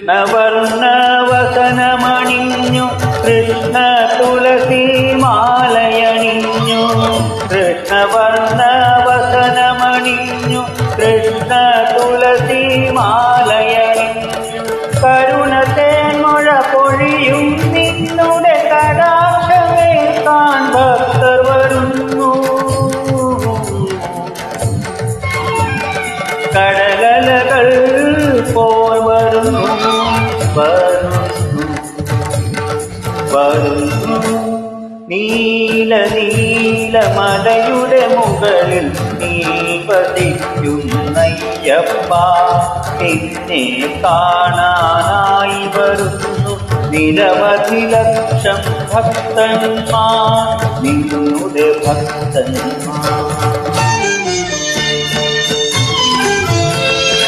കൃഷ്ണവർണ്ണ വസനമണിഞ്ഞു കൃഷ്ണ തുളസി മാലയണിഞ്ഞു കൃഷ്ണവർണ്ണ വസനമണിഞ്ഞു കൃഷ്ണ തുളസി മാലയണിഞ്ഞു കരുണത്തേൻമഴ പൊഴിയും നിന്നുടെ കടാക്ഷമേൽക്കാൻ ഭക്തർ വരുന്നു കടലലകൾ പോൽ വരുന്നു നീല നീലമലയുടെ മുകളിൽ നീ പതിക്കുന്നയ്യപ്പ എന്നെ കാണാനായി വരുന്നു നിരവധി ലക്ഷം ഭക്തന്മാർ നിന്നുടെ ഭക്തന്മാർ